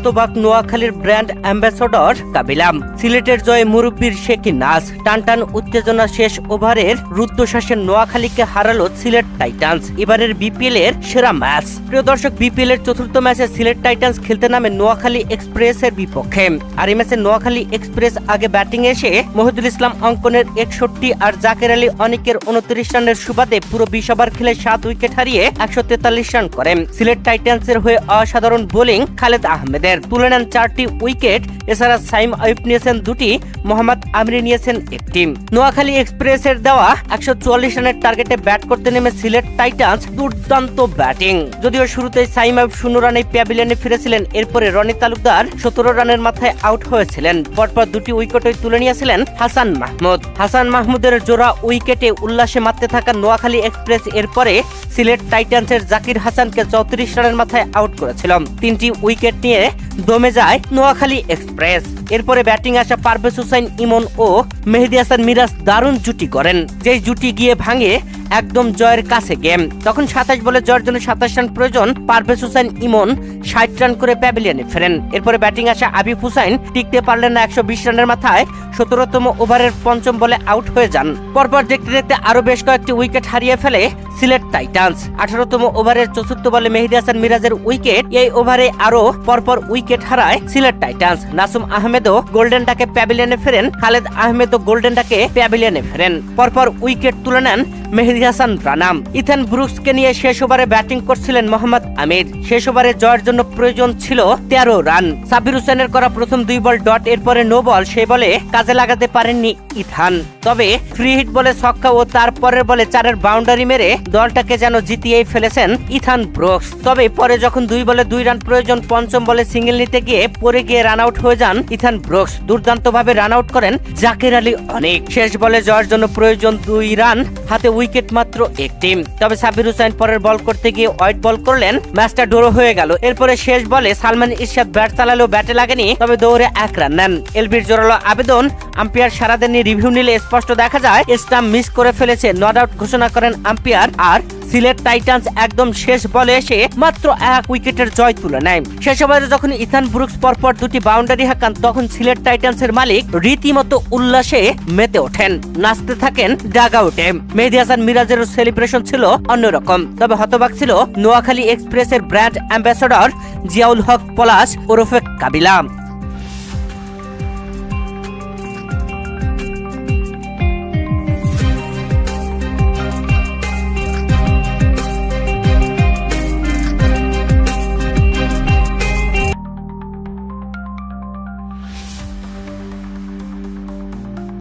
হতবাক নোয়াখালীর brand ambassador কাবিলা। সিলেটের জয়ে মুরব্বীর শেকি নাচ, টানটান উত্তেজনা শেষ ওভারের রুদ্ধশ্বাসে নোয়াখালীকে হারালো সিলেট টাইটান্স। এবারের বিপিএল এর সেরা ম্যাচ। প্রিয় দর্শক, বিপিএল এর চতুর্থ ম্যাচে সিলেট টাইটান্স খেলতে নামে নোয়াখালী এক্সপ্রেসের বিপক্ষে। আর এই ম্যাচে নোয়াখালী এক্সপ্রেস আগে ব্যাটিং এসে মহিদুল ইসলাম অঙ্কনের 61 আর জাকের আলী অনিকের 29 রানের সুবাদে পুরো 20 ওভার খেলে 7 উইকেট হারিয়ে 143 রান করেন। সিলেট টাইটান্সের হয়ে অসাধারণ বোলিং খালেদ আহমেদের, তুলে নেন 4টি উইকেট। এছাড়া সাইম আইয়ুব নিয়েছেন 2টি, মোহাম্মদ আমির নিয়েছেন 1টি। নোয়াখালী এক্সপ্রেসের দেওয়া 144 রানের টার্গেটে ব্যাট করতে নেমে সিলেট টাইটান্স দুর্দান্ত ব্যাটিং। যদিও শুরুতেই সাইম আইয়ুব 0 রানে প্যাভিলিয়নে ফিরেছিলেন, এরপরে রনি তালুকদার 17 রানের মাথায় আউট হয়েছিলেন। পরপর 2টি উইকেটই তুলে নিয়েছিলেন হাসান মাহমুদ। হাসান মাহমুদের জোড়া উইকেটে উল্লাসে মারতে থাকা নোয়াখালী এক্সপ্রেস এরপরে সিলেট টাইটান্সের জাকির হাসানকে 34 রানের মাথায় আউট করেছিল। 3টি উইকেট নিয়ে দমে যায় নোয়াখালী এক্সপ্রেস। এরপরে ব্যাটিং আসা পারভেজ হোসেন ইমন ও মেহেদী হাসান মিরাজ দারুণ জুটি করেন, যেই জুটি গিয়ে ভাঙে একদম জয়ের কাছে গেম। তখন 27 বলে জয়ের জন্য 27 রান প্রয়োজন। পারভেজ হোসেন ইমন 60 রান করে প্যাভিলিয়নে ফেরেন। এরপরে ব্যাটিং আসা আবিব হুসাইন টিকতে পারলেন না, 120 রানের মাথায় 17তম ওভারের 5ম বলে আউট হয়ে যান। পরপর দেখতে দেখতে আরো বেশ কয়েকটি উইকেট হারিয়ে ফেলে সিলেট টাইটান্স। 18তম ওভারের 4র্থ বলে মেহেদী হাসান মিরাজের উইকেট। এই ওভারে আরো পরপর উইকেট হারায় সিলেট টাইটান্স। নাসুম আহমেদও গোল্ডেন ডাকে প্যাভিলিয়নে ফেরেন, খালেদ আহমেদও গোল্ডেন ডাকে প্যাভিলিয়নে ফেরেন। পরপর উইকেট তুলে নেন মেহেদী হাসান রানাম। ইথান ব্রুকসকে নিয়ে শেষ ওভারে ব্যাটিং করছিলেন মোহাম্মদ আমির। শেষ ওভারে জয়ের জন্য প্রয়োজন ছিল 13 রান। সাব্বির হোসেনের করা প্রথম 2 বল ডট, এরপরে নো বল, সেই বলে কাজে লাগাতে পারেননি ইথান। তবে ফ্রি হিট বলে ছক্কা ও তারপরের বলে 4-এর বাউন্ডারি মেরে দলটাকে যেন জিতিয়েই ফেলেছেন ইথান ব্রুকস। তবে পরে যখন 2 বলে 2 রান প্রয়োজন, 5ম বলে সিঙ্গেল নিতে গিয়ে পরে গিয়ে রান আউট হয়ে যান ইথান ব্রুকস। দুর্দান্ত ভাবে রান আউট করেন জাকের আলী অনেক। শেষ বলে জয়ের জন্য প্রয়োজন 2 রান, হাতে উইকেট মাত্র 1টি। তবে সাব্বির হোসেন পরের বল করতে গিয়ে হোয়াইট বল করলেন, ম্যাচটা ড্র হয়ে গেল। এরপরে শেষ বলে সালমান ইরশাদ ব্যাট চালালেও ব্যাটে লাগেনি, তবে দৌড়ে 1 রান নেন। এলবির জোরালো আবেদন, আম্পায়ার সারা দেননি। রিভিউ নিলে স্পষ্ট দেখা যায় স্টাম্প মিস করে ফেলেছে, নট আউট ঘোষণা করেন আম্পায়ার। আর সিলেট টাইটান্স একদম শেষ বলে এসে মাত্র 1 উইকেটের জয় তুলে নেয়। শেষ ওভারে যখন ইথান ব্রুকস পরপর 2টি বাউন্ডারি হাঁকান, তখন সিলেট টাইটান্সের মালিক রীতিমতো উল্লাসে মেতে ওঠেন, নাচতে থাকেন ডাগ আউটে। মেহেদী হাসান মিরাজেরও সেলিব্রেশন ছিল অন্যরকম। তবে হতবাক ছিল নোয়াখালী এক্সপ্রেসের ব্র্যান্ড অ্যাম্বাসেডর জিয়াউল হক পলাশ ওরফে কাবিলা।